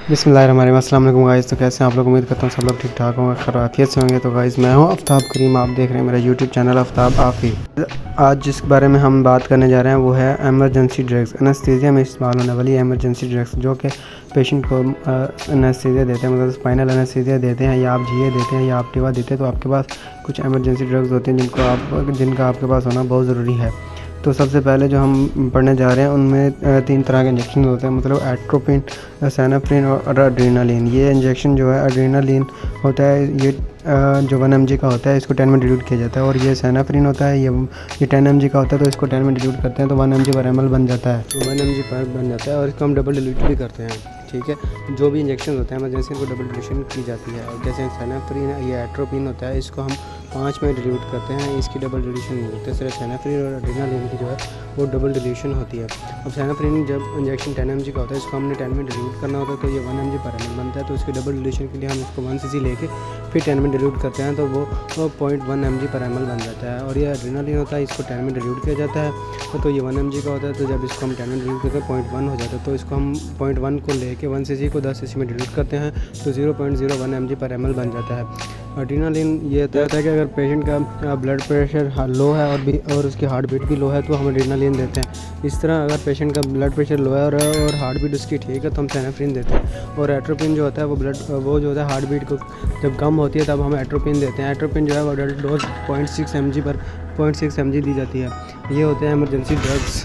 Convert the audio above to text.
बिस्मिल्लाहिर्रहमानिर्रहीम। अस्सलाम वालेकुम गाइस। तो कैसे हैं आप लोग? उम्मीद करता हूँ सब लोग ठीक ठाक होंगे, खैरियत से होंगे। तो गाइस मैं हूँ आफ्ताब करीम, आप देख रहे हैं मेरा यूट्यूब चैनल आफ्ताब आफी। आज जिस बारे में हम बात करने जा रहे हैं वो है एमरजेंसी ड्रग्स, एनेस्थीसिया में इस्तेमाल होने वाली एमरजेंसी ड्रग्स जो कि पेशेंट को एनेस्थीसिया देते हैं, मतलब स्पाइनल एनेस्थीसिया देते हैं, या आप जीए देते हैं या आप टिवा देते हैं। तो आपके पास कुछ एमरजेंसी ड्रग्स होते हैं जिनका आपके पास होना बहुत ज़रूरी है। तो सबसे पहले जो हम पढ़ने जा रहे हैं उनमें 3 तरह के इंजेक्शन होते हैं, मतलब एट्रोपिन, सेनाफ्रिन और एड्रेनालिन। ये इंजेक्शन जो है एड्रेनालिन होता है, ये जो 1 mg का होता है इसको 10 में डिल्यूट किया जाता है, और ये सेनाफ्रिन होता है, ये 10 mg का होता है, तो इसको 10 में डिल्यूट करते हैं तो 1 mg पर ml बन जाता है, तो 1 mg पर बन जाता है, और इसको हम डबल डिल्यूट भी करते हैं। ठीक है, जो भी इंजेक्शन होते हैं एमरजेंसी इनको डबल डिल्यूशन की जाती है। और जैसे सेनाफ्रिन है, ये एट्रोपिन होता है, इसको हम 5 में डिल्यूट करते हैं, इसकी डबल डिल्यूशन नहीं होती। सिर्फ सेनाफ्रिन और एड्रेनालिन की जो है वो डबल डिल्यूशन होती है। अब सेनाफ्रिन जब इंजेक्शन 10 mg का होता है, इसको हमने 10 में डिल्यूट करना होता है, तो ये 1 mg पर ml बनता है। तो इसकी डबल डिल्यूशन के लिए हम इसको 1 cc लेके फिर 10 में डिल्यूट करते हैं, तो वो 0.1 mg पर ml बन जाता है। और ये एड्रेनालिन होता है, इसको 10 में डिल्यूट किया जाता है, तो ये 1 mg का होता है। तो जब इसको हम 10 में डिल्यूट करते हैं 0.1 हो जाता है, तो इसको हम 0.1 को लेके 1 cc को 10 cc में डिल्यूट करते हैं, तो 0.01 mg पर ml बन जाता है। एड्रेनालिन ये होता है कि अगर पेशेंट का ब्लड प्रेशर लो है और उसकी हार्ट बीट भी लो है तो हम एड्रेनालिन देते हैं। इस तरह अगर पेशेंट का ब्लड प्रेशर लो है और हार्ट बीट उसकी ठीक है तो हम सेनाफ्रिन देते हैं। और एट्रोपिन जो होता है वो जो होता है हार्ट बीट को जब कम होती है तब हम एट्रोपिन देते हैं। एट्रोपिन जो है वो डोज 0.6 mg दी जाती है। ये होते हैं एमरजेंसी ड्रग्स।